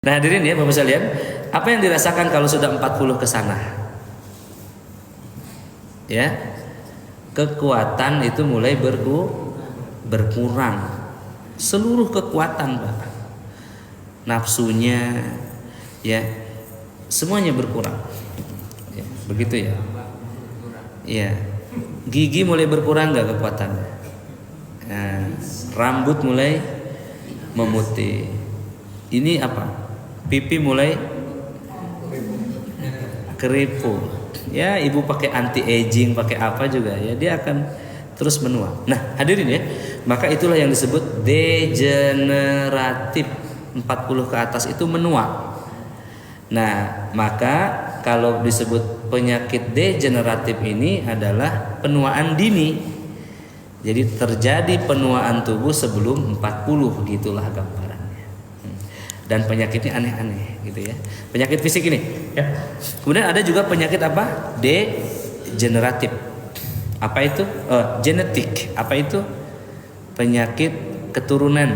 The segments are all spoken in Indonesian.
Nah hadirin ya Bapak sekalian, apa yang dirasakan kalau sudah 40 ke sana? Ya, kekuatan itu mulai berkurang. Seluruh kekuatan Pak, nafsunya, ya, semuanya berkurang. Ya, begitu ya. Ya, gigi mulai berkurang nggak kekuatannya? Nah, rambut mulai memutih. Ini apa? Pipi mulai keriput. Ya, ibu pakai anti aging, pakai apa juga ya, dia akan terus menua. Nah, hadirin ya, maka itulah yang disebut degeneratif. 40 ke atas itu menua. Nah, maka kalau disebut penyakit degeneratif ini adalah penuaan dini. Jadi terjadi penuaan tubuh sebelum 40, gitulah gambarannya. Dan penyakitnya aneh-aneh gitu ya. Penyakit fisik ini ya. Kemudian ada juga penyakit apa? Degeneratif. Apa itu? Genetik. Apa itu? Penyakit keturunan.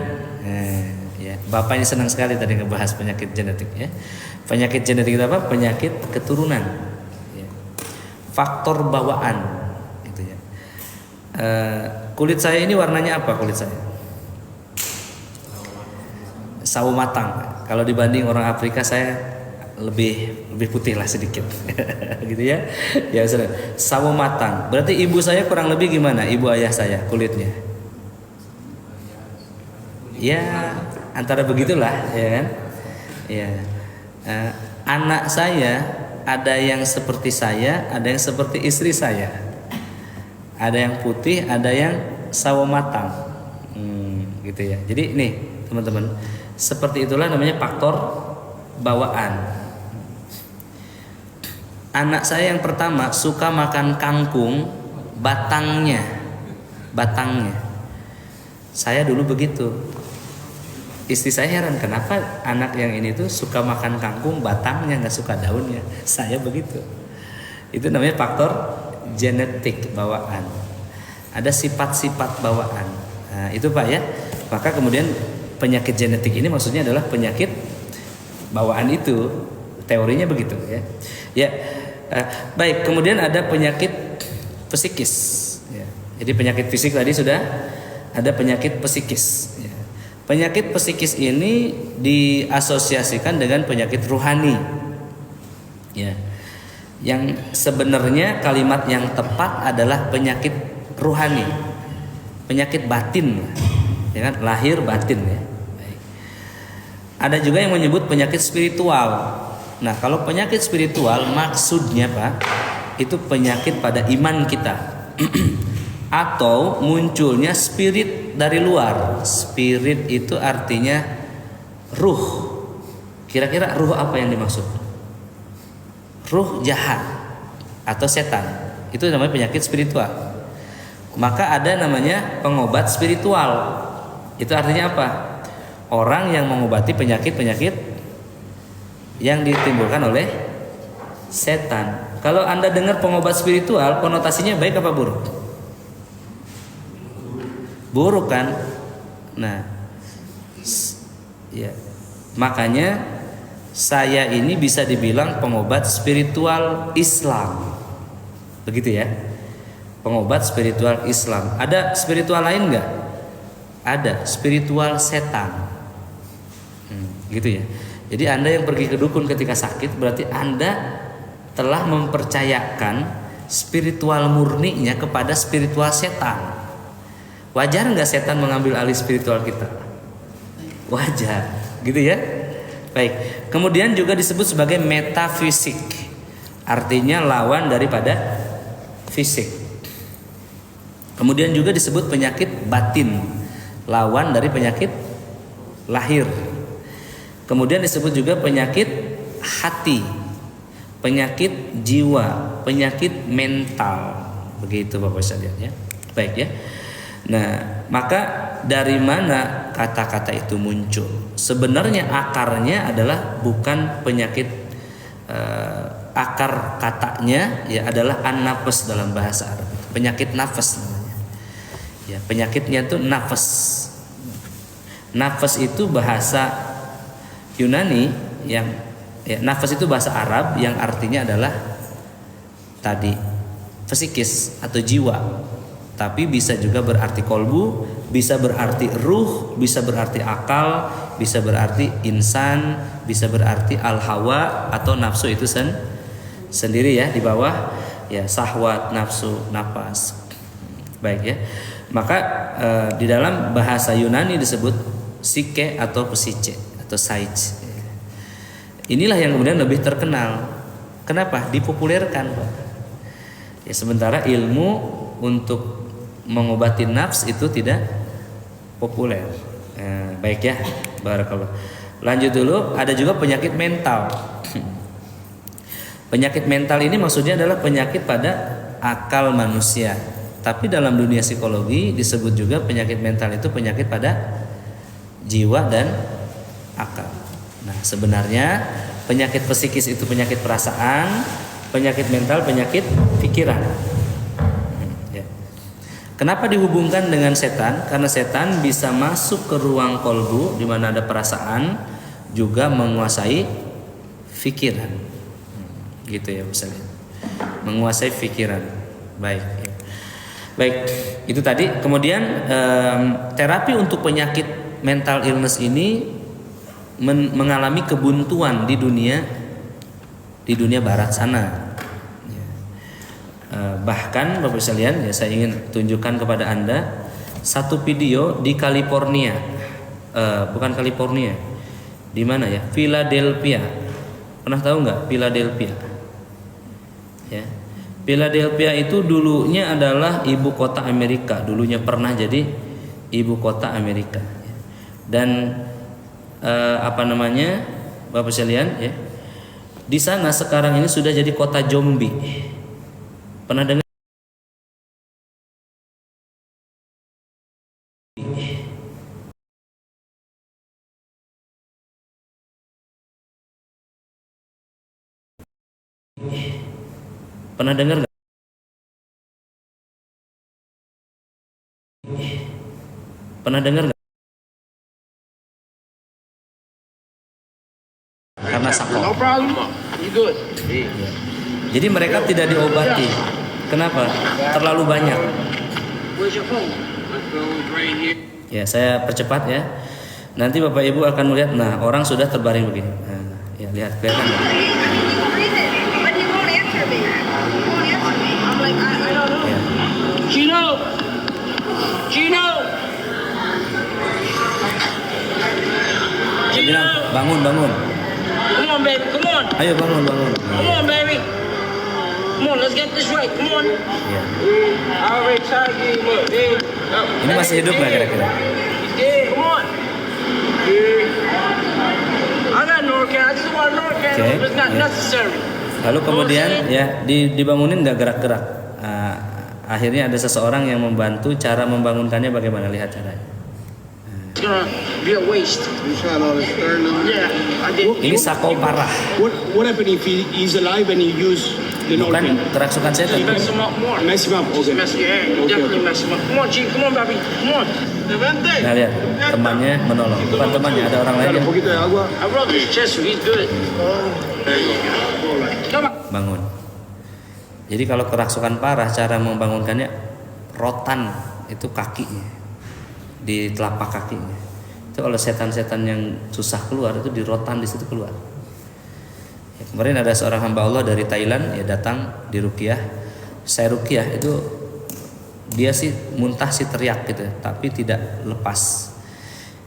Ya. Bapak ini senang sekali tadi ngebahas penyakit genetik ya. Penyakit genetik itu apa? Penyakit keturunan ya. Faktor bawaan gitu ya. Kulit saya ini warnanya apa kulit saya? Sawo matang. Kalau dibanding orang Afrika saya lebih putih lah sedikit, gitu ya. Ya sudah. Sawo matang. Berarti ibu saya kurang lebih gimana? Ibu ayah saya kulitnya? Ya antara begitulah, ya kan? Ya. Anak saya ada yang seperti saya, ada yang seperti istri saya. Ada yang putih, ada yang sawo matang. Gitu ya. Jadi nih teman-teman, seperti itulah namanya faktor bawaan. Anak saya yang pertama suka makan kangkung batangnya. Saya dulu begitu. Istri saya heran kenapa anak yang ini tuh suka makan kangkung batangnya, nggak suka daunnya. Saya begitu. Itu namanya faktor genetik bawaan. Ada sifat-sifat bawaan. Nah, itu Pak ya. Maka kemudian penyakit genetik ini maksudnya adalah penyakit bawaan itu, teorinya begitu ya. Ya, baik. Kemudian ada penyakit psikis. Ya. Jadi penyakit fisik tadi sudah, ada penyakit psikis. Ya. Penyakit psikis ini diasosiasikan dengan penyakit ruhani. Ya, yang sebenarnya kalimat yang tepat adalah penyakit ruhani, penyakit batin. Ya kan? Lahir batin ya. Baik. Ada juga yang menyebut penyakit spiritual. Nah, kalau penyakit spiritual maksudnya Pak, itu penyakit pada iman kita. Atau munculnya spirit dari luar. Spirit itu artinya ruh. Kira-kira ruh apa yang dimaksud? Ruh jahat atau setan. Itu namanya penyakit spiritual. Maka ada namanya pengobat spiritual. Itu artinya apa? Orang yang mengobati penyakit-penyakit yang ditimbulkan oleh setan. Kalau Anda dengar pengobat spiritual, konotasinya baik apa buruk? Buruk kan? Nah, ya. Makanya saya ini bisa dibilang pengobat spiritual Islam. Begitu ya? Pengobat spiritual Islam. Ada spiritual lain enggak? Ada, spiritual setan. Gitu ya. Jadi Anda yang pergi ke dukun ketika sakit, berarti Anda telah mempercayakan spiritual murninya kepada spiritual setan. Wajar nggak setan mengambil alih spiritual kita? Wajar, gitu ya. Baik. Kemudian juga disebut sebagai metafisik, artinya lawan daripada fisik. Kemudian juga disebut penyakit batin, lawan dari penyakit lahir. Kemudian disebut juga penyakit hati, penyakit jiwa, penyakit mental. Begitu Bapak sekalian ya. Baik ya. Nah, maka dari mana kata-kata itu muncul? Sebenarnya akarnya adalah bukan penyakit, akar katanya ya adalah an-nafas dalam bahasa Arab. Penyakit nafas namanya. Ya, penyakitnya itu nafas. Nafas itu bahasa Yunani yang nafas itu bahasa Arab yang artinya adalah tadi psikis atau jiwa, tapi bisa juga berarti kolbu, bisa berarti ruh, bisa berarti akal, bisa berarti insan, bisa berarti al-hawa atau nafsu itu sendiri ya, di bawah ya syahwat, nafsu, napas. Baik ya. Maka di dalam bahasa Yunani disebut psyche atau psiche atau psyche. Inilah yang kemudian lebih terkenal. Kenapa? Dipopulerkan, Pak. Ya, sementara ilmu untuk mengobati nafs itu tidak populer. Baik ya, barakallah. Lanjut dulu, ada juga penyakit mental. Penyakit mental ini maksudnya adalah penyakit pada akal manusia. Tapi dalam dunia psikologi disebut juga penyakit mental itu penyakit pada jiwa dan akal. Nah, sebenarnya penyakit psikis itu penyakit perasaan, penyakit mental penyakit pikiran. Ya. Kenapa dihubungkan dengan setan? Karena setan bisa masuk ke ruang kolbu di mana ada perasaan, juga menguasai pikiran. Gitu ya, misalnya. Menguasai pikiran. Baik. Ya. Baik, itu tadi. Kemudian terapi untuk penyakit mental illness ini mengalami kebuntuan di dunia barat sana. Bahkan Bapak sekalian, ya saya ingin tunjukkan kepada Anda satu video di California, bukan California, di mana ya? Philadelphia. Pernah tahu nggak Philadelphia? Ya, Philadelphia itu dulunya adalah ibu kota Amerika. Dulunya pernah jadi ibu kota Amerika. Dan Bapak sekalian ya, di sana sekarang ini sudah jadi kota zombie. Pernah dengar? Pernah dengar nggak? Pernah dengar nggak? Karena sakit. No problem. You good? Jadi mereka tidak diobati. Kenapa? Terlalu banyak. Where's your phone? My phone's right here. Ya, saya percepat ya. Nanti Bapak Ibu akan melihat, nah orang sudah terbaring begini. Nah, ya lihat kelihatan nggak? Ya. Gino! Gino! Dia bilang bangun. Come on, baby. Come on. Ayo bangun. Come on, baby. Come on, let's get this right. Come on. Ya. I already tried to get him up, baby. Ini masih hidup nggak kira-kira? He's dead. Come on. I got Norcan. I just want Norcan. Okay. It's not Yeah. necessary. Lalu kemudian ya dibangunin nggak gerak-gerak. Akhirnya ada seseorang yang membantu cara membangunkannya bagaimana, lihat caranya. It's gonna be a waste. You shot all his sternum. Yeah, I did. Ini sakau parah, What happened if he's alive and you use the bukan Norcan? kerasukan setan. You mess him up more. Mess him up. Okay. Mess, yeah, you definitely mess him up. Come on, G. Come on, baby. Come on. Nah lihat, temannya menolong, bukan temannya, ada orang Dale lain un yang poquito de agua. I rubbed his chest. He's good. Come on. bangun. Jadi kalau kerasukan parah, cara membangunkannya rotan itu kakinya, di telapak kakinya. Itu kalau setan-setan yang susah keluar itu di rotan, di situ keluar. Ya, kemarin ada seorang hamba Allah dari Thailand ya datang di ruqyah. Saya ruqyah itu dia sih muntah sih teriak gitu, tapi tidak lepas.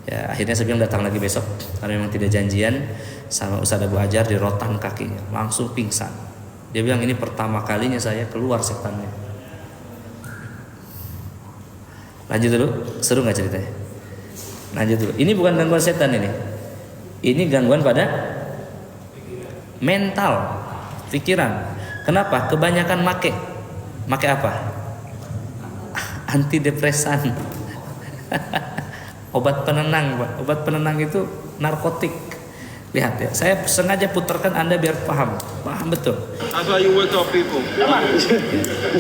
Ya akhirnya saya bilang datang lagi besok karena memang tidak janjian sama Ustaz Abu Ajar di rotan kakinya, langsung pingsan. Dia bilang ini pertama kalinya saya keluar setannya. Lanjut dulu, seru nggak ceritanya? Lanjut dulu. Ini bukan gangguan setan ini. Ini gangguan pada mental, pikiran. Kenapa? Kebanyakan make apa? Antidepresan. Obat penenang, Pak. Obat penenang itu narkotik. Lihat ya, saya sengaja putarkan Anda biar paham betul. That's why you wake up people. Come on.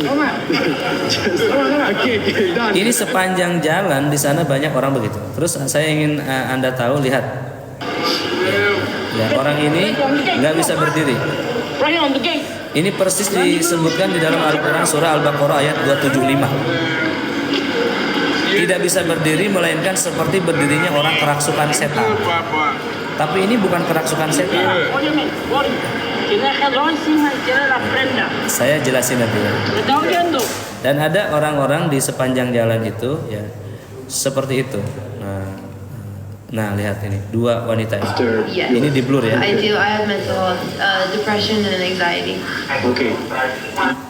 Come on. I can't get it done. Ini sepanjang jalan di sana banyak orang begitu. Terus saya ingin Anda tahu, lihat. Ya, orang ini nggak bisa berdiri. Right here on the gate. Ini persis disebutkan di dalam Al-Quran surah Al-Baqarah ayat 275. Tidak bisa berdiri melainkan seperti berdirinya orang kerasukan setan. Tapi ini bukan kerasukan setan. Óyeme, tienes reloj encima y tienes la prenda. Saya jelasin nanti ya. ¿Me estás oyendo? Dan ada orang-orang di sepanjang jalan itu ya seperti itu. Nah lihat ini dua wanita ini. Yes. Ini di blur ya. I do. I have mental depression and anxiety. Okay.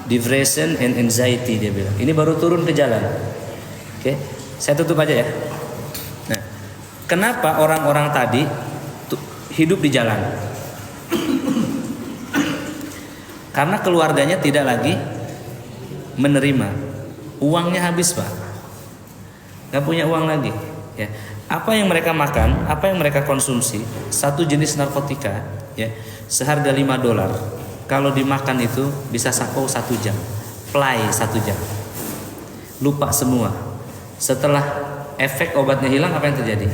Depression and anxiety dia bilang. Ini baru turun ke jalan. Oke, saya tutup aja ya. Nah, kenapa orang-orang tadi hidup di jalan? Karena keluarganya tidak lagi menerima, uangnya habis pak, nggak punya uang lagi. Ya, apa yang mereka makan, apa yang mereka konsumsi, satu jenis narkotika, ya, seharga $5. Kalau dimakan itu bisa sakou 1 jam, fly 1 jam, lupa semua. Setelah efek obatnya hilang, apa yang terjadi?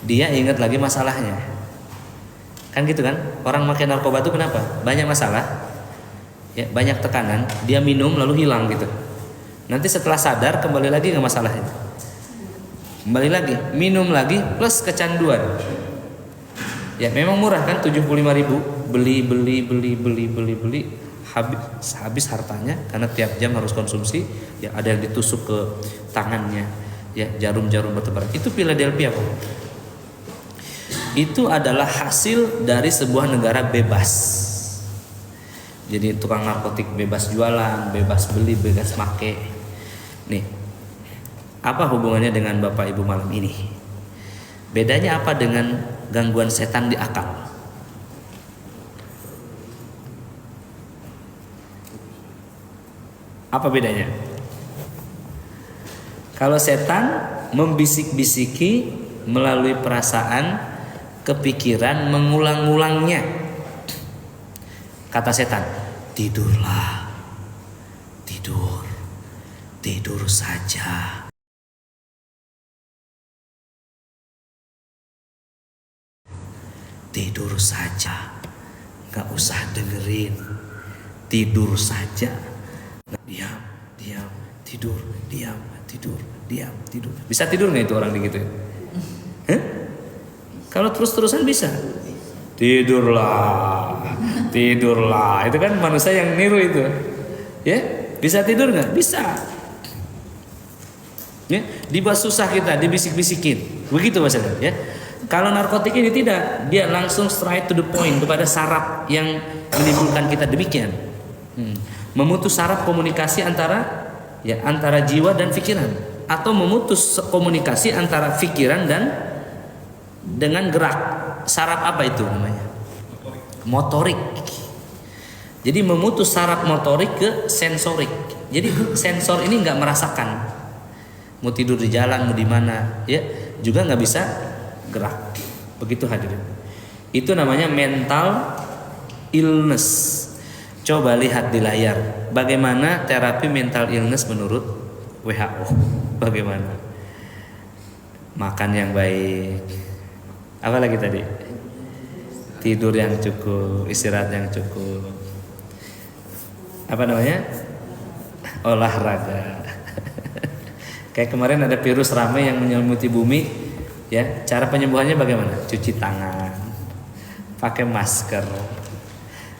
Dia ingat lagi masalahnya. Kan gitu kan? Orang makan narkoba itu kenapa? Banyak masalah, ya, banyak tekanan. Dia minum lalu hilang gitu. Nanti setelah sadar kembali lagi nggak masalahnya. Kembali lagi, minum lagi plus kecanduan. Ya memang murah kan 75.000, beli habis hartanya karena tiap jam harus konsumsi. Ya ada yang ditusuk ke tangannya, ya jarum-jarum bertebaran. Itu Philadelphia kok. Itu adalah hasil dari sebuah negara bebas. Jadi tukang narkotik bebas jualan, bebas beli, bebas make. Nih, apa hubungannya dengan Bapak Ibu malam ini? Bedanya apa dengan gangguan setan di akal? Apa bedanya? Kalau setan membisik-bisiki melalui perasaan, kepikiran, mengulang-ulangnya. Kata setan, tidurlah, tidur saja. Tidur saja, gak usah dengerin, tidur saja. Diam, tidur, tidur. Bisa tidur nggak itu orang begitu? Kalau terus-terusan bisa. Tidurlah. Itu kan manusia yang niru itu. Ya, bisa tidur nggak? Bisa. Ya, dibuat susah kita, dibisik-bisikin. Begitu maksudnya. Ya. Kalau narkotik ini tidak, dia langsung straight to the point kepada saraf yang menimbulkan kita demikian. Memutus saraf komunikasi antara jiwa dan pikiran, atau memutus komunikasi antara pikiran dan dengan gerak. Saraf apa itu namanya? Motorik. Jadi memutus saraf motorik ke sensorik. Jadi sensor ini nggak merasakan. Mau tidur di jalan, mau di mana, ya juga nggak bisa gerak. Begitu hadirin. Itu namanya mental illness. Coba lihat di layar bagaimana terapi mental illness menurut WHO. Bagaimana? Makan yang baik. Apa lagi tadi? Tidur yang cukup, istirahat yang cukup. Apa namanya? Olahraga. Kayak kemarin ada virus ramai yang menyelimuti bumi, ya. Cara penyembuhannya bagaimana? Cuci tangan, pakai masker.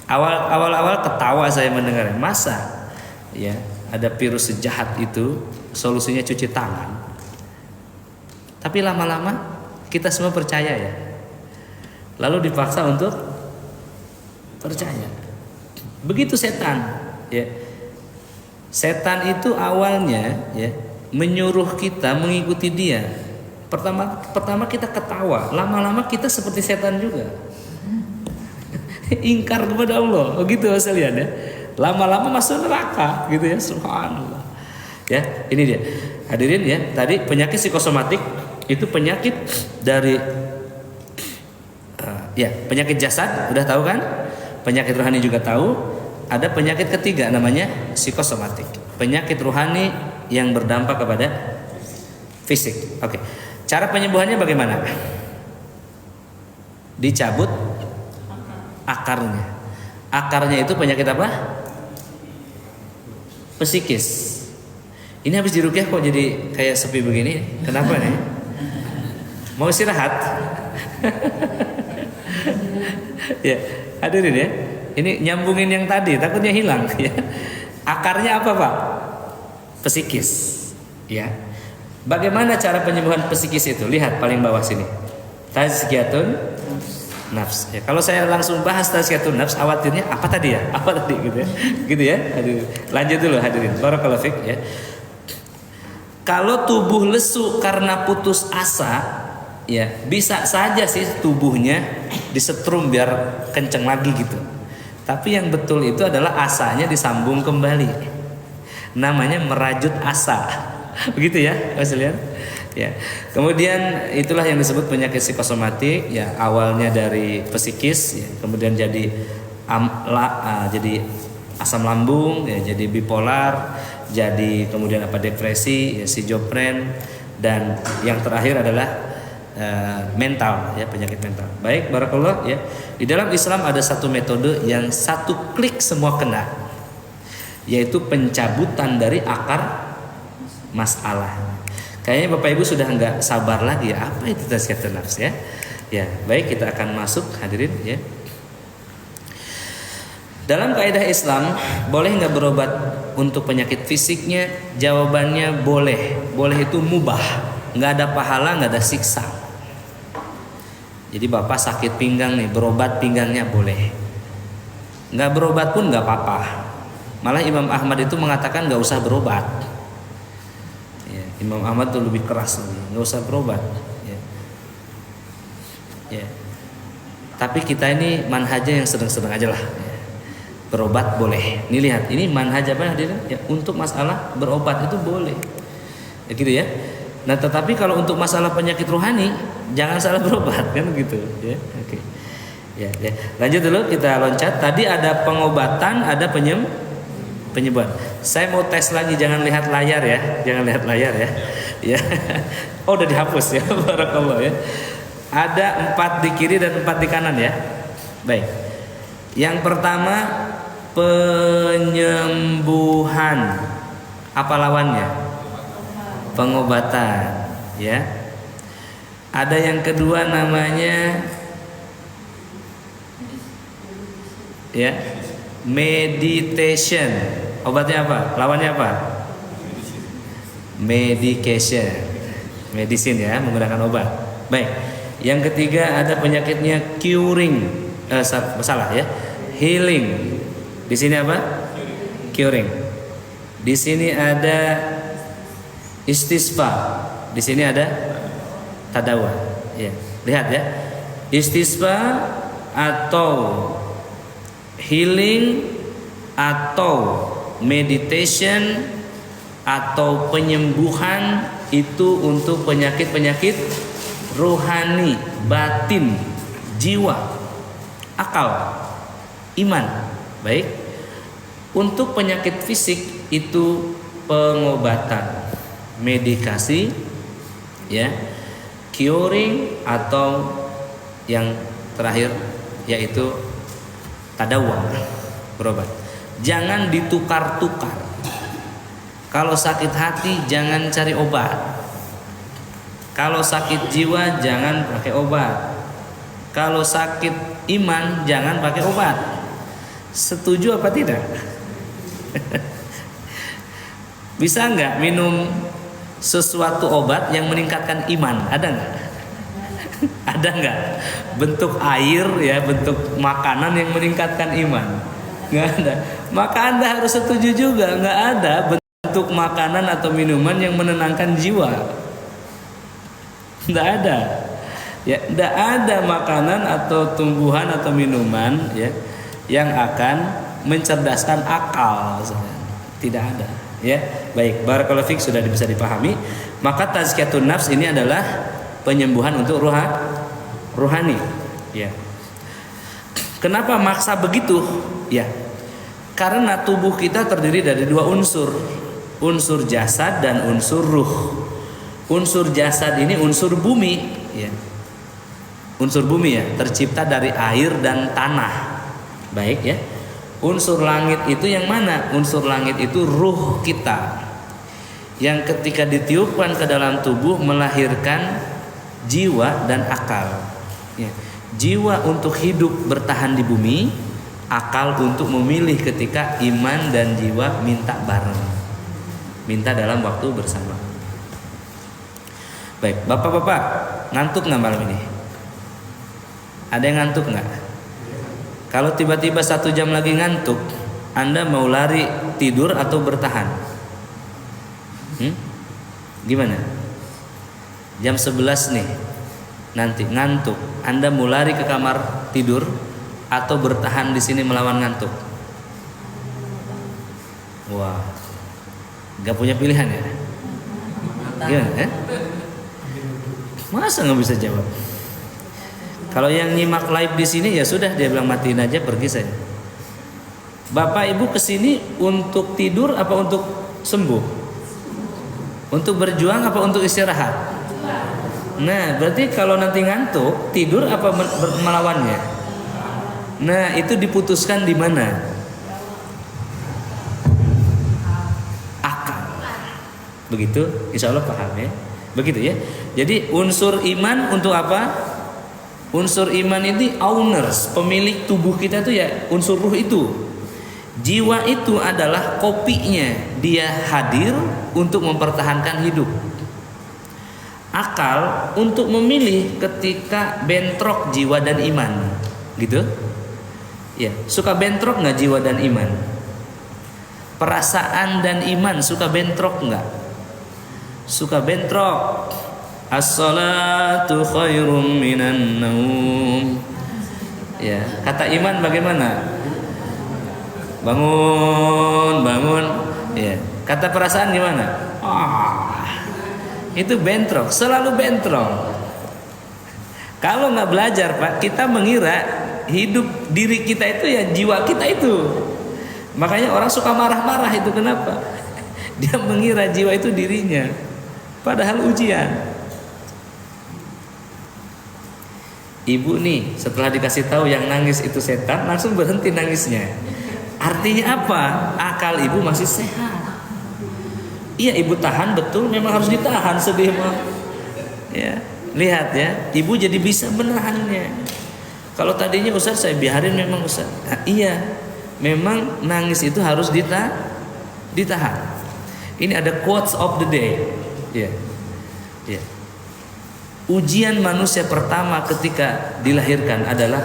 Awal-awal ketawa saya mendengar, masa, ya, ada virus sejahat itu, solusinya cuci tangan. Tapi lama-lama kita semua percaya ya. Lalu dipaksa untuk percaya. Begitu setan, ya. Setan itu awalnya ya menyuruh kita mengikuti dia. Pertama kita ketawa, lama-lama kita seperti setan juga. Ingkar kepada Allah. Begitu sekalian ya. Lama-lama masuk neraka gitu ya, subhanallah. Ya, ini dia. Hadirin ya, tadi penyakit psikosomatik itu penyakit dari penyakit jasad, udah tahu kan? Penyakit rohani juga tahu. Ada penyakit ketiga namanya psikosomatik. Penyakit rohani yang berdampak kepada fisik. Oke. Cara penyembuhannya bagaimana? dicabut akarnya. Akarnya itu penyakit apa? Psikis. Ini habis diruqyah kok jadi kayak sepi begini? Kenapa nih? Mau istirahat? Ya, hadirin ya. Ini nyambungin yang tadi, takutnya hilang ya. Akarnya apa, Pak? Psikis. Ya. Bagaimana cara penyembuhan psikis itu? Lihat paling bawah sini. Tazkiyatun nafs. Ya, kalau saya langsung bahas tazkiyatun nafs, khawatirnya apa tadi ya? Apa tadi gitu ya? Gitu ya. Hadirin. Lanjut dulu hadirin. Barakallahu fik ya. Kalau tubuh lesu karena putus asa, ya bisa saja sih tubuhnya disetrum biar kenceng lagi gitu. Tapi yang betul itu adalah asanya disambung kembali. Namanya merajut asa. Begitu ya, Mas Lian? Ya. Kemudian itulah yang disebut penyakit psikosomatik, ya awalnya dari psikis, ya, kemudian jadi jadi asam lambung, ya jadi bipolar, jadi kemudian apa depresi, ya schizofren, dan yang terakhir adalah mental, ya penyakit mental. Baik, barakallah ya. Di dalam Islam ada satu metode yang satu klik semua kena, yaitu pencabutan dari akar masalah. Kayaknya Bapak Ibu sudah nggak sabar lagi ya. Apa itu tazkiyatun nafs ya? Ya, baik kita akan masuk hadirin ya. Dalam kaidah Islam, boleh nggak berobat untuk penyakit fisiknya? Jawabannya boleh. Boleh itu mubah, nggak ada pahala, nggak ada siksa. Jadi bapak sakit pinggang nih, berobat pinggangnya boleh. Nggak berobat pun nggak apa-apa. Malah Imam Ahmad itu mengatakan nggak usah berobat. Ya, Imam Ahmad tuh lebih keras lagi, nggak usah berobat. Ya. Ya. Tapi kita ini manhajnya yang sedang-sedang aja lah. Ya. Berobat boleh. Ini lihat, ini manhaj apa hadirin? Ya, untuk masalah berobat itu boleh. Ya gitu ya. Nah, tetapi kalau untuk masalah penyakit rohani jangan salah berobat kan gitu ya. Oke. Ya, ya. Lanjut dulu kita loncat. Tadi ada pengobatan, ada penyembuhan. Saya mau tes lagi, jangan lihat layar ya. Jangan lihat layar ya. Ya. Oh, udah dihapus ya. Barakallah ya. Ada 4 di kiri dan 4 di kanan ya. Baik. Yang pertama penyembuhan. Apa lawannya? Pengobatan, ya. Ada yang kedua namanya ya, meditation. Obatnya apa? Lawannya apa? Medication. Medicine ya, menggunakan obat. Baik. Yang ketiga ada penyakitnya curing. Salah ya. Healing. Di sini apa? Curing. Di sini ada istisqa. Di sini ada tadawa. Ya, lihat ya. Istisqa atau healing atau meditation atau penyembuhan itu untuk penyakit-penyakit rohani, batin, jiwa, akal, iman. Baik. Untuk penyakit fisik itu pengobatan, medikasi, ya, curing atau yang terakhir yaitu tadawa, berobat. Jangan ditukar-tukar. Kalau sakit hati jangan cari obat. Kalau sakit jiwa jangan pakai obat. Kalau sakit iman jangan pakai obat. Setuju apa tidak? Bisa nggak minum sesuatu obat yang meningkatkan iman? Ada nggak? Ada nggak? Bentuk air ya, bentuk makanan yang meningkatkan iman? Nggak ada. Maka Anda harus setuju juga, nggak ada bentuk makanan atau minuman yang menenangkan jiwa. Nggak ada. Ya, nggak ada makanan atau tumbuhan atau minuman ya yang akan mencerdaskan akal. Tidak ada. Ya, baik. Barakallahu fiik, sudah bisa dipahami. Maka tazkiyatun nafs ini adalah penyembuhan untuk rohani. Ya. Kenapa maksa begitu? Ya. Karena tubuh kita terdiri dari 2 unsur. Unsur jasad dan unsur ruh. Unsur jasad ini unsur bumi, ya. Unsur bumi ya, tercipta dari air dan tanah. Baik ya. Unsur langit itu yang mana? Unsur langit itu ruh kita, yang ketika ditiupkan ke dalam tubuh melahirkan jiwa dan akal ya. Jiwa untuk hidup bertahan di bumi, akal untuk memilih ketika iman dan jiwa minta bareng, minta dalam waktu bersama. Baik, bapak-bapak ngantuk nggak malam ini? Ada yang ngantuk nggak? Kalau tiba-tiba 1 jam lagi ngantuk, Anda mau lari tidur atau bertahan? Gimana? Jam 11 nih, nanti ngantuk, Anda mau lari ke kamar tidur atau bertahan di sini melawan ngantuk? Wah, nggak punya pilihan ya? Gimana? Masa nggak bisa jawab? Kalau yang nyimak live di sini ya sudah, dia bilang matiin aja, pergi saja. Bapak Ibu kesini untuk tidur apa untuk sembuh? Untuk berjuang apa untuk istirahat? Nah, berarti kalau nanti ngantuk, tidur apa melawannya? Nah, itu diputuskan di mana? Akal. Begitu, insya Allah paham ya. Begitu ya. Jadi unsur iman untuk apa? Unsur iman ini owners, pemilik tubuh kita itu ya unsur ruh itu. Jiwa itu adalah kopinya, dia hadir untuk mempertahankan hidup. Akal untuk memilih ketika bentrok jiwa dan iman, gitu. Ya, suka bentrok nggak jiwa dan iman? Perasaan dan iman suka bentrok nggak? Suka bentrok. As-salatu khairum minan naum. Ya, kata iman bagaimana? Bangun, bangun. Ya, kata perasaan gimana? Itu bentrok, selalu bentrok. Kalau nggak belajar Pak, kita mengira hidup diri kita itu ya jiwa kita itu. Makanya orang suka marah-marah itu kenapa? Dia mengira jiwa itu dirinya, padahal ujian. Ibu nih setelah dikasih tahu yang nangis itu setan, langsung berhenti nangisnya. Artinya apa? Akal ibu masih sehat. Iya, ibu tahan, betul, memang harus ditahan sedih mah. Ya, lihat ya, ibu jadi bisa menahannya. Kalau tadinya Ustaz saya biarin, memang Ustaz. Nah, iya, memang nangis itu harus ditahan. Ini ada quotes of the day. Ya, ya. Ujian manusia pertama ketika dilahirkan adalah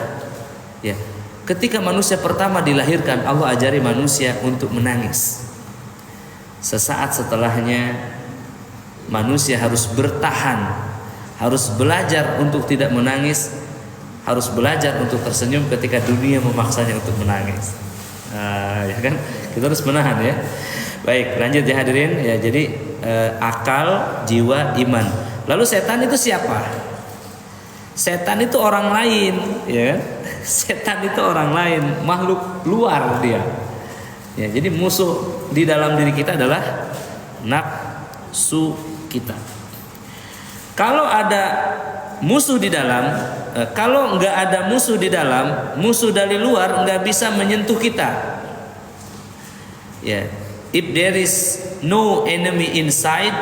ya, ketika manusia pertama dilahirkan, Allah ajari manusia untuk menangis. Sesaat setelahnya manusia harus bertahan, harus belajar untuk tidak menangis, harus belajar untuk tersenyum ketika dunia memaksanya untuk menangis. Ya kan, kita harus menahan ya. Baik, lanjut ya hadirin ya. Jadi akal, jiwa, iman. Lalu setan itu siapa? Setan itu orang lain, ya. Setan itu orang lain, makhluk luar dia. Ya, jadi musuh di dalam diri kita adalah nafsu kita. Kalau ada musuh di dalam, kalau nggak ada musuh di dalam, musuh dari luar nggak bisa menyentuh kita. Ya, if there is no enemy inside,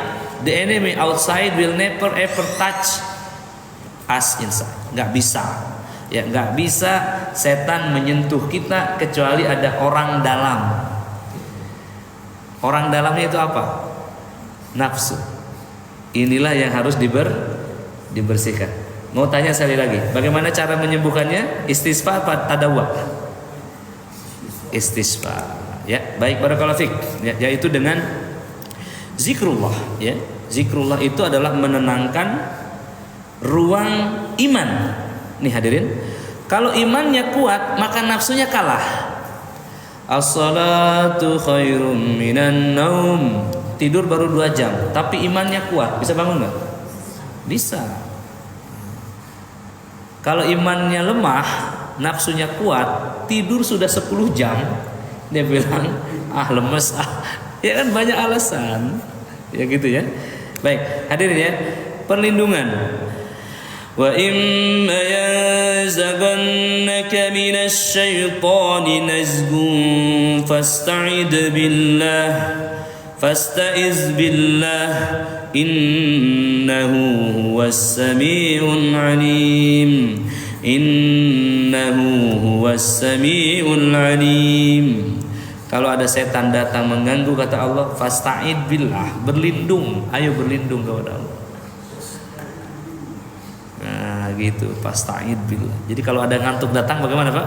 the enemy outside will never ever touch us inside. Nggak bisa, ya nggak bisa setan menyentuh kita kecuali ada orang dalam. Orang dalamnya itu apa? Nafsu. Inilah yang harus dibersihkan. Mau tanya sekali lagi, bagaimana cara menyembuhkannya? Istisqa apa tadawwa? Istisqa. Ya, baik, barakallahu fik. Ya, yaitu dengan zikrullah, ya. Zikrullah itu adalah menenangkan ruang iman. Nih hadirin, kalau imannya kuat maka nafsunya kalah. As-salatu khairum minan naum. Tidur baru 2 jam, tapi imannya kuat, bisa bangun nggak? Bisa. Kalau imannya lemah, nafsunya kuat, tidur sudah 10 jam, dia bilang lemes ya kan, banyak alasan ya gitu ya. Baik hadirin ya, perlindungan Wa imma yanzaghannaka minasy syaitani nazghun fasta'iz billah innahu huwas samiul alim. Innahu huwas samiul alim. Kalau ada setan datang mengganggu, kata Allah, fasta'id billah, berlindung, ayo berlindung kepada Allah. Nah, gitu, fasta'id billah. Jadi kalau ada ngantuk datang bagaimana, Pak?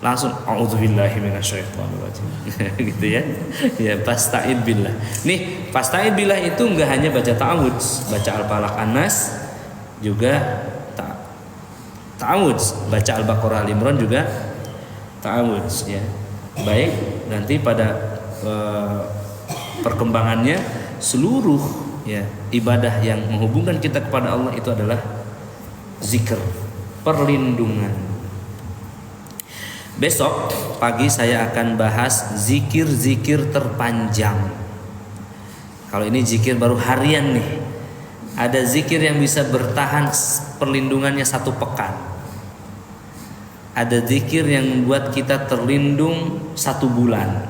Langsung a'udzubillahi minasyaitonirrajim. Gitu ya. Ya, fasta'id billah. Nih, fasta'id billah itu enggak hanya baca ta'awudz, baca Al-Falaq An-Nas, juga ta'awudz, baca Al-Baqarah Al-Imran juga ta'awudz ya. Baik, nanti pada perkembangannya seluruh ya ibadah yang menghubungkan kita kepada Allah itu adalah zikir, perlindungan. Besok pagi saya akan bahas zikir-zikir terpanjang. Kalau ini zikir baru harian nih. Ada zikir yang bisa bertahan perlindungannya 1 pekan. Ada zikir yang membuat kita terlindung 1 bulan.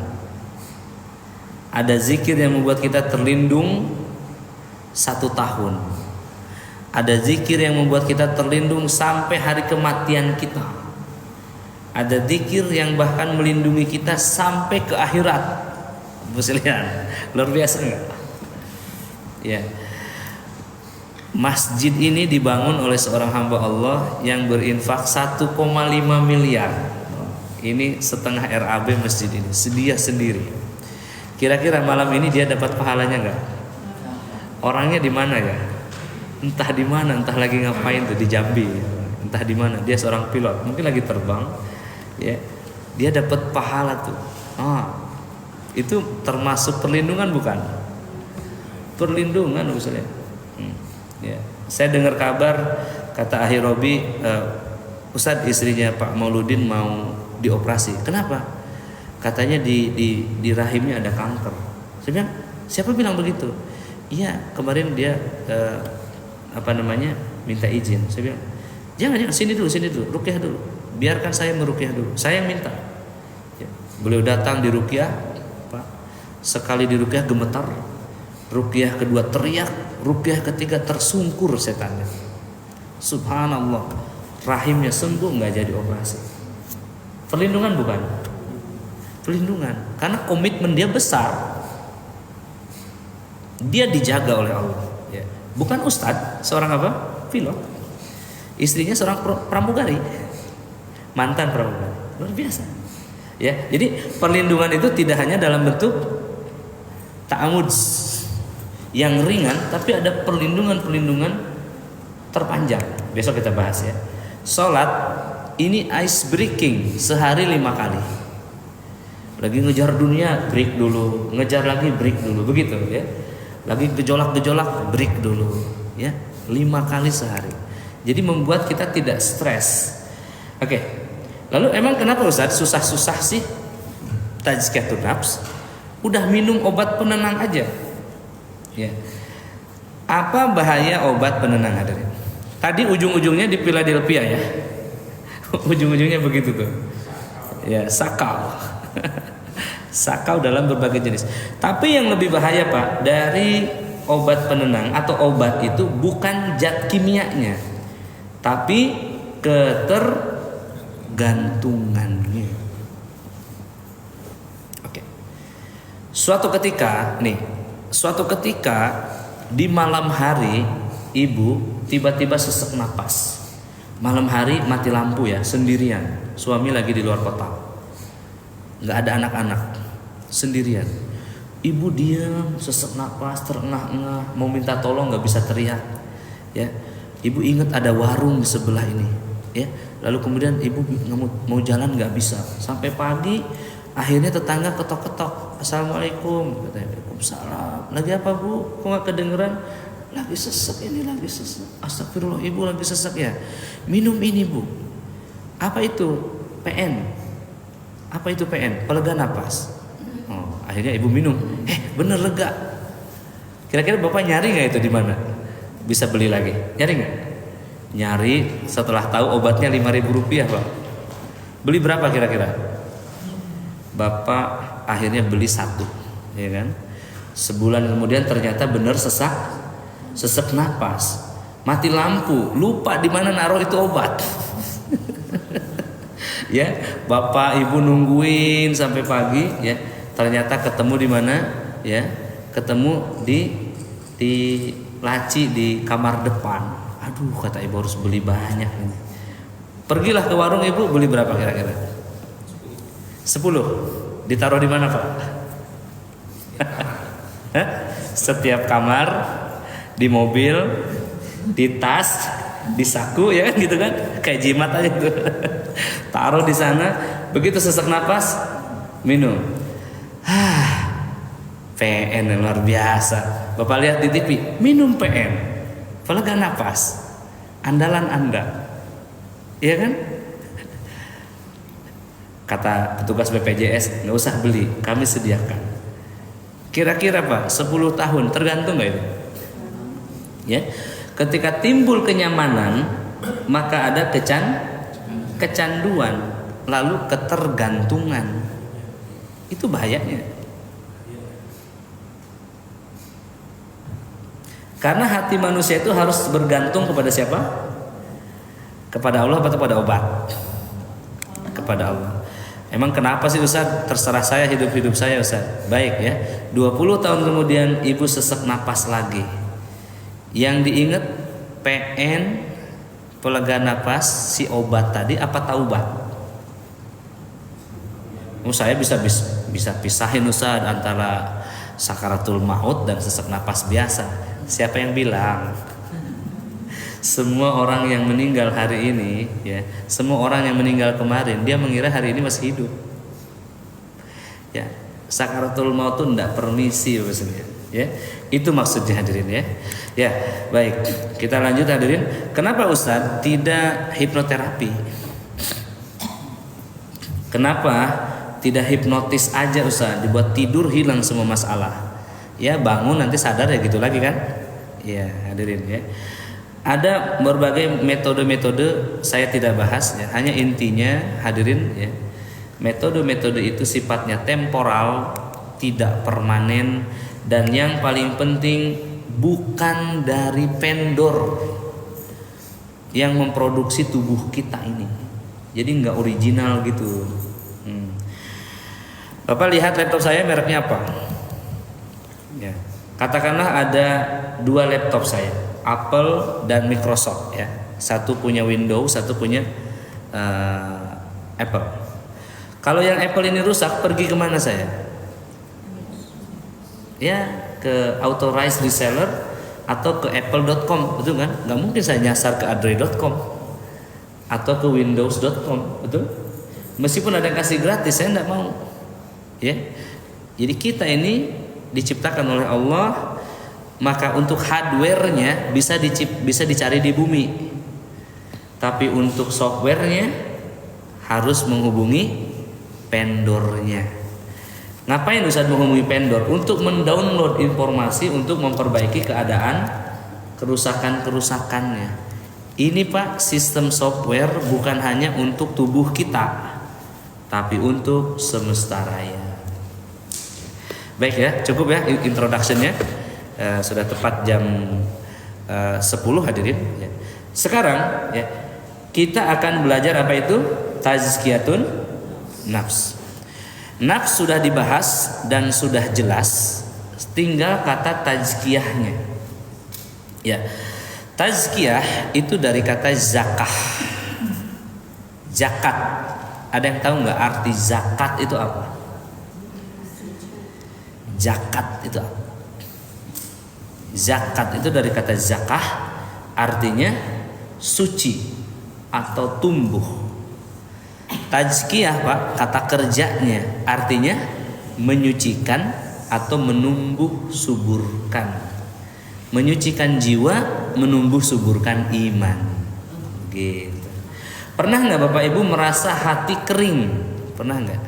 Ada zikir yang membuat kita terlindung 1 tahun. Ada zikir yang membuat kita terlindung sampai hari kematian kita. Ada zikir yang bahkan melindungi kita sampai ke akhirat. Bisa lihat, luar biasa enggak? Ya. Masjid ini dibangun oleh seorang hamba Allah yang berinfak 1,5 miliar. Ini setengah RAB masjid ini, dia sendiri. Kira-kira malam ini dia dapat pahalanya enggak? Orangnya di mana ya? Entah di mana, entah lagi ngapain tuh di Jambi. Entah di mana, dia seorang pilot, mungkin lagi terbang. Ya. Dia dapat pahala tuh. Itu termasuk perlindungan bukan? Perlindungan misalnya. Ya, saya dengar kabar kata Akhir Robi, Ustadz istrinya Pak Mauludin mau dioperasi. Kenapa? Katanya di rahimnya ada kanker. Saya bilang, siapa bilang begitu? Iya, kemarin dia minta izin. Saya bilang, jangan sini dulu, ruqyah dulu. Biarkan saya meruqyah dulu. Saya yang minta. Ya, beliau datang di ruqyah, Pak. Sekali di ruqyah gemetar. Ruqyah kedua teriak, ruqyah ketiga tersungkur setannya. Subhanallah, rahimnya sembuh, nggak jadi operasi. Perlindungan bukan? Perlindungan, karena komitmen dia besar. Dia dijaga oleh Allah. Ya. Bukan ustadz, seorang apa? Pilot. Istrinya seorang pramugari, mantan pramugari, luar biasa. Ya, jadi perlindungan itu tidak hanya dalam bentuk ta'awudz yang ringan, tapi ada perlindungan terpanjang. Besok kita bahas ya. Salat ini ice breaking, sehari 5 kali. Lagi ngejar dunia, break dulu, ngejar lagi, break dulu, begitu ya. Lagi gejolak, break dulu ya. 5 kali sehari. Jadi membuat kita tidak stres. Oke. Lalu emang kenapa Ustaz susah-susah sih tazkiyatun nafs? Udah minum obat penenang aja. Ya. Apa bahaya obat penenang hadirin? Tadi ujung-ujungnya di Philadelphia ya. Ujung-ujungnya begitu tuh. Ya, sakau. Sakau dalam berbagai jenis. Tapi yang lebih bahaya Pak, dari obat penenang atau obat itu bukan zat kimianya, tapi ketergantungannya. Oke. Suatu ketika di malam hari ibu tiba-tiba sesak napas. Malam hari mati lampu ya, sendirian. Suami lagi di luar kota, nggak ada anak-anak, sendirian. Ibu diam, sesak napas, terengah-engah, mau minta tolong nggak bisa teriak. Ya, ibu ingat ada warung di sebelah ini. Ya, lalu kemudian ibu mau jalan nggak bisa. Sampai pagi, akhirnya tetangga ketok-ketok. Assalamualaikum, katanya. Waalaikumsalam. Lagi apa Bu? Kok nggak kedengeran? Lagi sesek ini, lagi sesek. Astagfirullah, ibu lagi sesek ya. Minum ini Bu. Apa itu? PN. Apa itu PN? Pelega napas. Oh, akhirnya ibu minum. Bener lega. Kira-kira bapak nyari nggak itu di mana? Bisa beli lagi? Nyari nggak? Nyari setelah tahu obatnya 5.000 rupiah Pak. Beli berapa kira-kira? Bapak akhirnya beli 1, ya kan? Sebulan kemudian ternyata benar sesak napas, mati lampu, lupa di mana naruh itu obat. Ya, bapak ibu nungguin sampai pagi, ya, ternyata ketemu di mana? Ya, ketemu di laci di kamar depan. Aduh, kata ibu harus beli banyak ini. Pergilah ke warung ibu, beli berapa kira-kira? 10. Ditaruh di mana Pak? Setiap kamar, di mobil, di tas, di saku, ya kan gitu kan? Kayak jimat aja tuh. Taruh di sana, begitu sesak napas, minum. PN yang luar biasa. Bapak lihat di TV, minum PN, pelega napas, andalan Anda, iya kan? Kata petugas BPJS, nggak usah beli, kami sediakan. Kira-kira Pak, 10 tahun tergantung nggak itu? Ya, ketika timbul kenyamanan, maka ada kecanduan, lalu ketergantungan. Itu bahayanya. Karena hati manusia itu harus bergantung kepada siapa? Kepada Allah atau kepada obat? Kepada Allah. Emang kenapa sih Ustaz? Terserah saya, hidup saya Ustaz. Baik ya. 20 tahun kemudian ibu sesak napas lagi. Yang diingat PN, pelega napas, si obat tadi apa taubat? Saya bisa pisahin Ustaz antara sakaratul maut dan sesak napas biasa. Siapa yang bilang? Semua orang yang meninggal hari ini, ya, semua orang yang meninggal kemarin, dia mengira hari ini masih hidup. Ya, sakaratul maut itu tidak permisi maksudnya. Ya, itu maksudnya hadirin ya. Ya, baik. Kita lanjut hadirin. Kenapa Ustaz tidak hipnoterapi? Kenapa tidak hipnotis aja Ustaz, dibuat tidur hilang semua masalah? Ya, bangun nanti sadar ya gitu lagi kan? Ya, hadirin ya. Ada berbagai metode-metode, saya tidak bahas ya. Hanya intinya hadirin ya. Metode-metode itu sifatnya temporal, tidak permanen, dan yang paling penting bukan dari vendor yang memproduksi tubuh kita ini. Jadi nggak original gitu. Bapak lihat laptop saya mereknya apa? Ya. Katakanlah ada 2 laptop saya, Apple dan Microsoft ya. Satu punya Windows, satu punya Apple. Kalau yang Apple ini rusak, pergi kemana saya? Ya, ke authorized reseller atau ke apple.com, betul kan? Nggak mungkin saya nyasar ke android.com atau ke windows.com, betul? Meskipun ada yang kasih gratis, saya nggak mau. Ya, jadi kita ini diciptakan oleh Allah, maka untuk hardware-nya bisa dicari di bumi, tapi untuk software-nya harus menghubungi vendornya. Ngapain Ustaz menghubungi vendor? Untuk mendownload informasi untuk memperbaiki keadaan kerusakan-kerusakannya. Ini Pak, sistem software bukan hanya untuk tubuh kita, tapi untuk semesta raya. Baik ya, cukup ya introduction-nya. Sudah tepat jam 10 hadirin ya. Sekarang ya, kita akan belajar apa itu tazkiyatun nafs. Nafs sudah dibahas dan sudah jelas, tinggal kata tazkiyahnya. Ya, tazkiyah itu dari kata zakah. Zakat. Ada yang tahu nggak arti zakat itu apa? Zakat itu apa? Zakat itu dari kata zakah, artinya suci atau tumbuh. Tazkiyah Pak, kata kerjanya artinya menyucikan atau menumbuh suburkan. Menyucikan jiwa, menumbuh suburkan iman. Gitu. Pernah nggak Bapak Ibu merasa hati kering? Pernah nggak?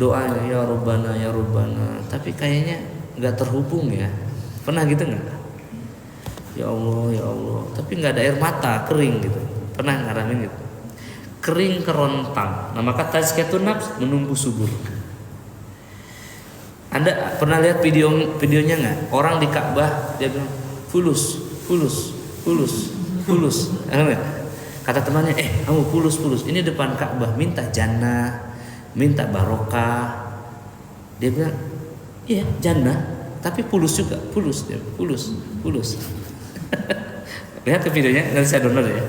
Doanya ya Rabbana, tapi kayaknya nggak terhubung ya. Pernah gitu nggak? Ya Allah, tapi nggak ada air mata, kering gitu. Pernah ngalamin gitu? Kering kerontang. Nah maka tazkiyatun nafs menumbuh subur. Anda pernah lihat videonya nggak? Orang di Ka'bah dia bilang fulus. Kata temannya, kamu fulus. Ini depan Ka'bah, minta jannah, minta barokah. Dia bilang, iya jannah, tapi fulus juga, fulus. Lihat ke videonya, nanti saya download ya.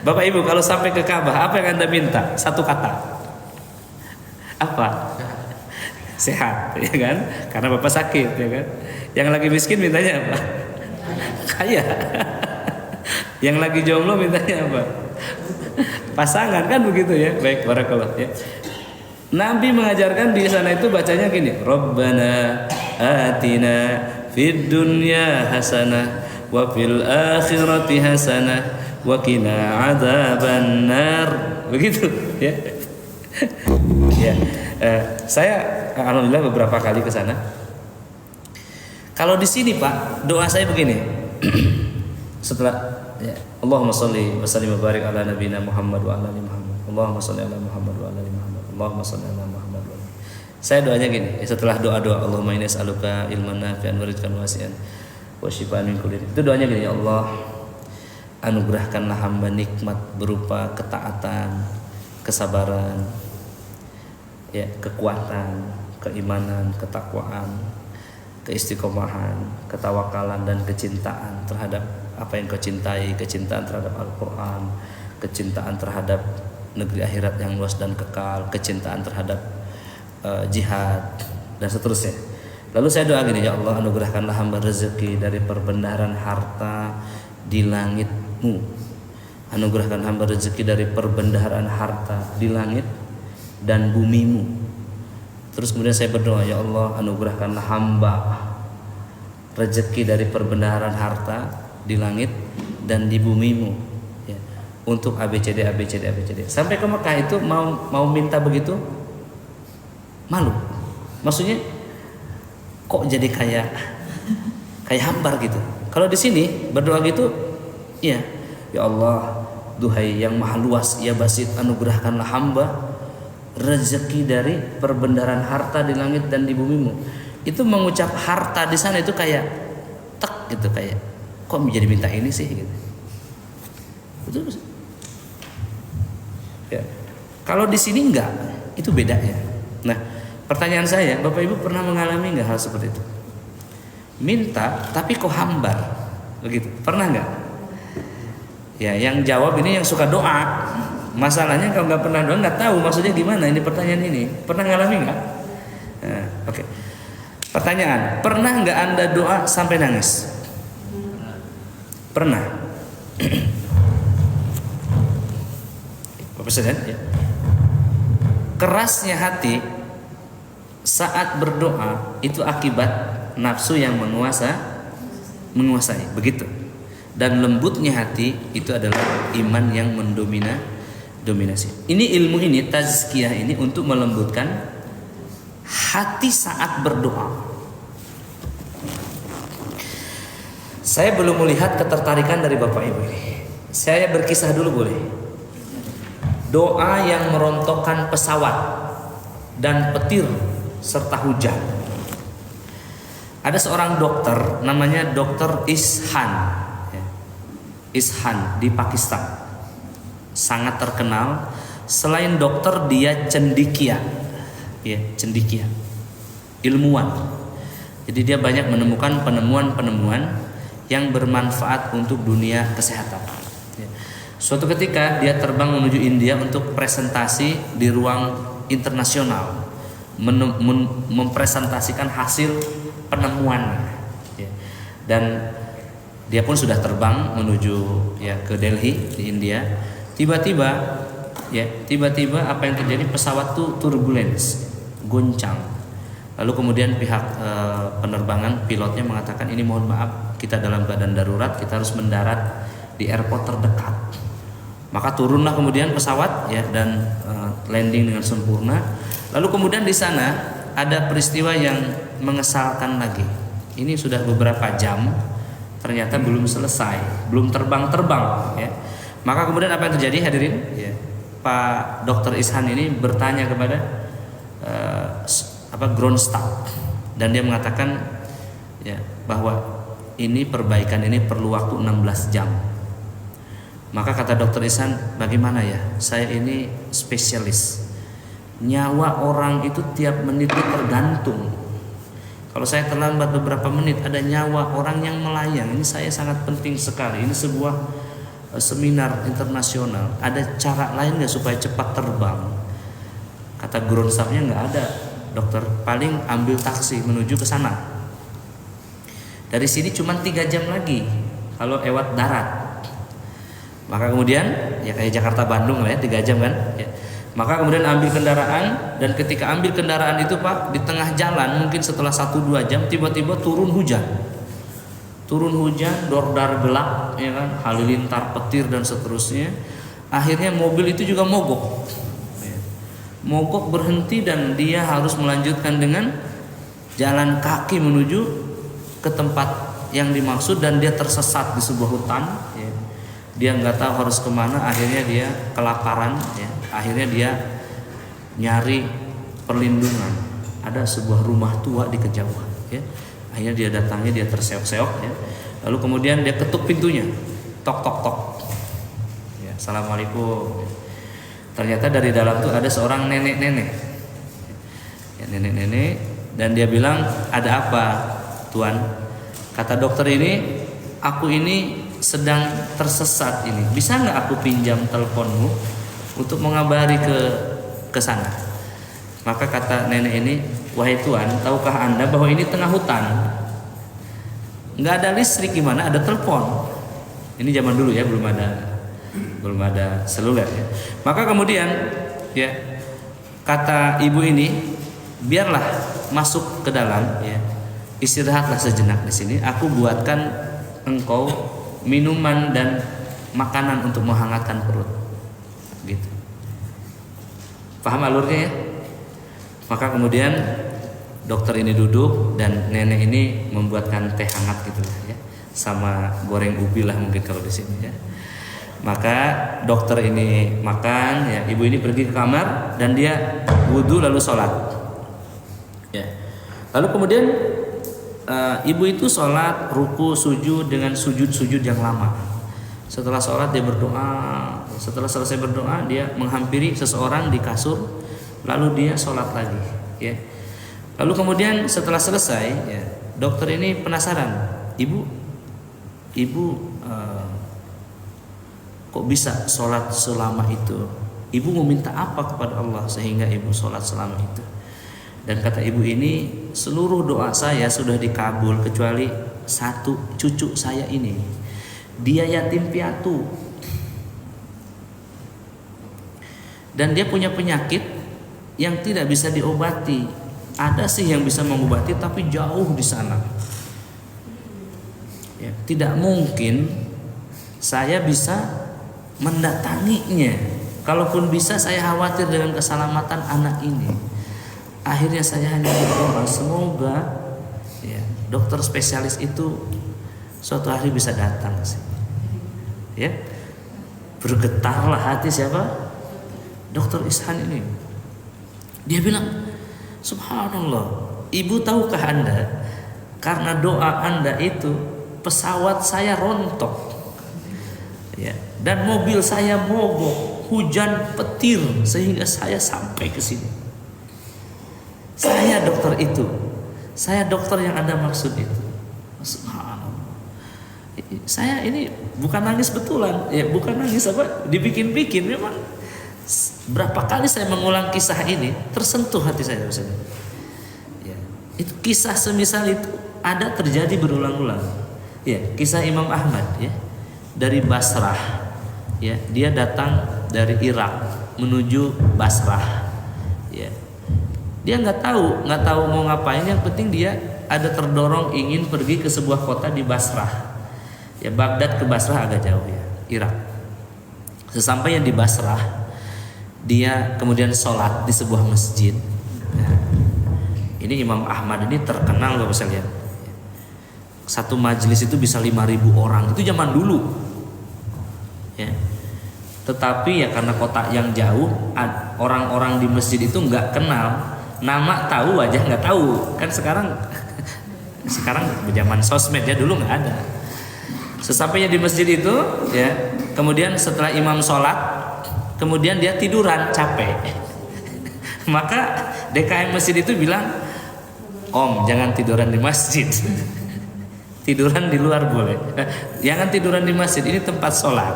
Bapak Ibu kalau sampai ke Ka'bah, apa yang Anda minta? Satu kata. Apa? Sehat, ya kan? Karena Bapak sakit, ya kan? Yang lagi miskin mintanya apa? Kaya. Yang lagi jomblo mintanya apa? Pasangan, kan begitu ya. Baik, barakallah ya. Nabi mengajarkan di sana itu bacanya gini, Rabbana atina fid dunya hasanah wa fil akhirati hasanah wa qina adzabannar. Begitu ya. Ya, saya alhamdulillah beberapa kali ke sana. Kalau di sini Pak, doa saya begini. Setelah ya, Allahumma sholli wa sallim wa barik ala nabiyina Muhammad wa ala ali Muhammad. Allahumma sholli ala Muhammad wa ala ali Muhammad. Allahumma sholli ala Muhammad wa ala. Saya doanya gini, setelah doa-doa Allahumma inni as'aluka ilman nafi'an wa rizqan wasi'an wa syifaan min kulli. Itu doanya gini, ya Allah, anugerahkanlah hamba nikmat berupa ketaatan, kesabaran, ya, kekuatan, keimanan, ketakwaan, keistiqomahan, ketawakalan dan kecintaan terhadap apa yang kau cintai, kecintaan terhadap Al-Qur'an, kecintaan terhadap negeri akhirat yang luas dan kekal, kecintaan terhadap jihad dan seterusnya. Lalu saya doa gini, ya Allah, anugerahkanlah hamba rezeki dari perbendaharaan harta di langit-Mu. Anugerahkan hamba rezeki dari perbendaharaan harta di langit dan bumi-Mu. Terus kemudian saya berdoa, ya Allah, anugerahkanlah hamba rezeki dari perbendaharaan harta di langit dan di bumi-Mu, ya, untuk ABCD. Sampai ke Mekah itu mau minta begitu malu. Maksudnya kok jadi kayak hambar gitu. Kalau di sini berdoa gitu, ya Allah, duhai yang maha luas, ya basit, anugerahkanlah hamba rezeki dari perbendaharaan harta di langit dan di bumi-Mu. Itu mengucap harta di sana itu kayak tek gitu, kayak kok menjadi minta ini sih gitu. Betul. Ya. Kalau di sini enggak, itu bedanya. Nah, pertanyaan saya, Bapak Ibu pernah mengalami enggak hal seperti itu? Minta tapi kok hambar, begitu. Pernah enggak? Ya, yang jawab ini yang suka doa. Masalahnya kalau nggak pernah doa nggak tahu maksudnya gimana ini pertanyaan ini. Pernah ngalami nggak? Nah, oke. Pertanyaan, pernah nggak Anda doa sampai nangis? Pernah. Bapak Presiden, ya. Kerasnya hati saat berdoa itu akibat nafsu yang menguasai, begitu. Dan lembutnya hati itu adalah iman yang dominasi. Ini ilmu ini, tazkiyah ini untuk melembutkan hati saat berdoa. Saya belum melihat ketertarikan dari Bapak Ibu ini. Saya berkisah dulu boleh? Doa yang merontokkan pesawat dan petir serta hujan. Ada seorang dokter namanya Dr. Ishan di Pakistan, sangat terkenal. Selain dokter dia cendikia, ilmuwan. Jadi dia banyak menemukan penemuan yang bermanfaat untuk dunia kesehatan. Suatu ketika dia terbang menuju India untuk presentasi di ruang internasional, mempresentasikan hasil penemuannya. Dan dia pun sudah terbang menuju ke Delhi di India. Tiba-tiba apa yang terjadi, pesawat tuh turbulence, goncang. Lalu kemudian pihak penerbangan, pilotnya mengatakan, ini mohon maaf, kita dalam keadaan darurat, kita harus mendarat di airport terdekat. Maka turunlah kemudian pesawat dan landing dengan sempurna. Lalu kemudian di sana ada peristiwa yang mengesalkan lagi. ini sudah beberapa jam, ternyata belum selesai, belum terbang-terbang ya. Maka kemudian apa yang terjadi hadirin? Ya, Pak Dr. Ishan ini bertanya kepada ground staff, dan dia mengatakan ya bahwa ini perbaikan ini perlu waktu 16 jam. Maka kata Dr. Ihsan, bagaimana ya? Saya ini spesialis. Nyawa orang itu tiap menit itu tergantung. Kalau saya terlambat beberapa menit, ada nyawa orang yang melayang. Ini saya sangat penting sekali. Ini sebuah seminar internasional. Ada cara lain nggak supaya cepat terbang? Kata ground staff-nya, nggak ada, dokter. Paling ambil taksi menuju ke sana. Dari sini cuma 3 jam lagi kalau lewat darat. Maka kemudian ya kayak Jakarta Bandung lah ya, 3 jam kan ya. Maka kemudian ambil kendaraan, dan ketika ambil kendaraan itu Pak, di tengah jalan mungkin setelah 1-2 jam tiba-tiba turun hujan, dordar gelap ya kan, halilintar, petir dan seterusnya. Akhirnya mobil itu juga mogok berhenti, dan dia harus melanjutkan dengan jalan kaki menuju ke tempat yang dimaksud, dan dia tersesat di sebuah hutan ya. Dia nggak tahu harus kemana, akhirnya dia kelaparan ya. Akhirnya dia nyari perlindungan, ada sebuah rumah tua di kejauhan ya. Akhirnya dia datangi, dia terseok-seok ya. Lalu kemudian dia ketuk pintunya, tok tok tok ya, assalamualaikum. Ternyata dari dalam tuh ada seorang nenek-nenek ya, dan dia bilang, ada apa Tuan? Kata dokter ini, aku ini sedang tersesat ini, bisa nggak aku pinjam teleponmu untuk mengabari ke sana? Maka kata nenek ini, wahai Tuan, tahukah Anda bahwa ini tengah hutan, nggak ada listrik, gimana ada telepon? Ini zaman dulu ya, belum ada seluler ya. Maka kemudian ya kata ibu ini, biarlah masuk ke dalam ya, istirahatlah sejenak di sini, aku buatkan engkau minuman dan makanan untuk menghangatkan perut. Gitu. Paham alurnya ya? Maka kemudian dokter ini duduk, dan nenek ini membuatkan teh hangat gitu ya, sama goreng ubi lah mungkin kalau di sini ya. Maka dokter ini makan ya, ibu ini pergi ke kamar, dan dia wudhu lalu sholat ya. Lalu kemudian ibu itu sholat, ruku, sujud dengan sujud yang lama. Setelah sholat dia berdoa. Setelah selesai berdoa, dia menghampiri seseorang di kasur, lalu dia sholat lagi ya. Lalu kemudian setelah selesai ya, dokter ini penasaran, ibu kok bisa sholat selama itu? Ibu meminta apa kepada Allah sehingga ibu sholat selama itu? Dan kata ibu ini, seluruh doa saya sudah dikabul kecuali satu, cucu saya ini, dia yatim piatu, dan dia punya penyakit yang tidak bisa diobati. Ada sih yang bisa mengobati, tapi jauh di sana ya, tidak mungkin saya bisa mendatanginya. Kalaupun bisa, saya khawatir dengan keselamatan anak ini. Akhirnya saya hanya berdoa, semoga ya, dokter spesialis itu suatu hari bisa datang sih. Ya, bergetarlah hati siapa? Dokter Ishan ini. Dia bilang, subhanallah, ibu tahukah Anda, karena doa Anda itu pesawat saya rontok ya, dan mobil saya mogok, hujan petir sehingga saya sampai ke sini. Saya dokter itu, saya dokter yang Anda maksud itu. Subhanallah. Saya ini bukan nangis betulan, ya bukan nangis apa dibikin-bikin. Memang berapa kali saya mengulang kisah ini, tersentuh hati saya. Ya, itu kisah semisal itu ada terjadi berulang-ulang. Ya, kisah Imam Ahmad ya, dari Basrah. Ya, dia datang dari Irak menuju Basrah. Ya. Dia nggak tahu mau ngapain, yang penting dia ada terdorong ingin pergi ke sebuah kota di Basrah. Ya, Baghdad ke Basrah agak jauh ya, Irak. Sesampainya di Basrah, dia kemudian sholat di sebuah masjid. Nah, ini Imam Ahmad ini terkenal Bapak sekalian. Satu majelis itu bisa 5.000 orang. Itu zaman dulu. Ya. Tetapi ya karena kota yang jauh, orang-orang di masjid itu nggak kenal. Nama tahu aja nggak tahu. Kan sekarang zaman sosmed ya, dulu nggak ada. Sesampainya di masjid itu, ya, kemudian setelah imam sholat, kemudian dia tiduran, capek. Maka DKM masjid itu bilang, "Om, jangan tiduran di masjid." Tiduran di luar boleh. Jangan tiduran di masjid, ini tempat sholat.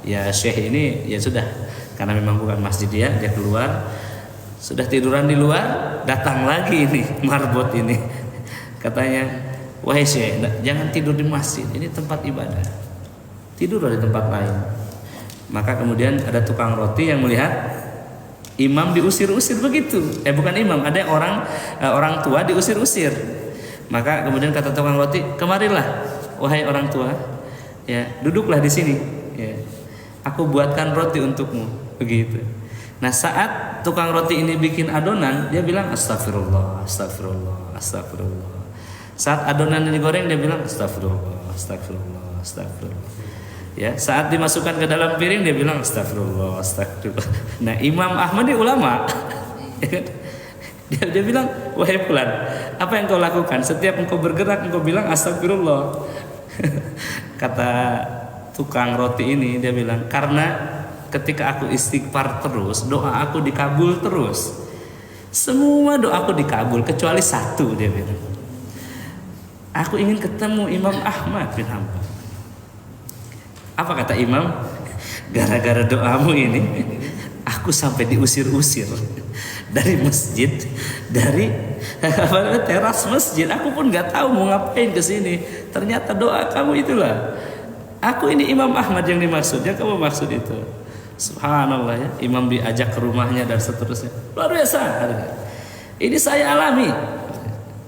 Ya Syekh ini ya sudah, karena memang bukan masjid dia keluar. Sudah tiduran di luar, datang lagi ini marbot ini. Katanya, "Wahai Syekh, jangan tidur di masjid, ini tempat ibadah. Tidur di tempat lain." Maka kemudian ada tukang roti yang melihat imam diusir-usir begitu. Bukan imam, ada orang tua diusir-usir. Maka kemudian kata tukang roti, "Kemarilah, wahai orang tua, ya duduklah di sini. Ya, aku buatkan roti untukmu." Begitu. Nah saat tukang roti ini bikin adonan, dia bilang astagfirullah, astagfirullah, astagfirullah. Saat adonan ini digoreng, dia bilang astagfirullah, astagfirullah, astagfirullah. Ya, saat dimasukkan ke dalam piring, dia bilang astagfirullah, astagfirullah. Nah Imam Ahmad ini ulama. Dia bilang, "Wahai fulan, apa yang kau lakukan? Setiap engkau bergerak, engkau bilang astagfirullah." Kata tukang roti ini, dia bilang, "Karena ketika aku istighfar terus, doa aku dikabul terus. Semua doa aku dikabul kecuali satu," dia bilang. "Aku ingin ketemu Imam Ahmad bin Hanbal." Apa kata imam? "Gara-gara doamu ini, aku sampai diusir-usir dari masjid, dari teras masjid. Aku pun nggak tahu mau ngapain ke sini. Ternyata doa kamu itulah. Aku ini Imam Ahmad yang dimaksud, yang kamu maksud itu." Subhanallah ya, imam diajak ke rumahnya dan seterusnya. Luar biasa. Ini saya alami.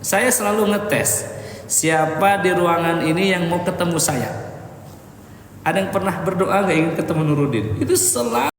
Saya selalu ngetes siapa di ruangan ini yang mau ketemu saya. Ada yang pernah berdoa nggak ingin ketemu Nuruddin? Itu selalu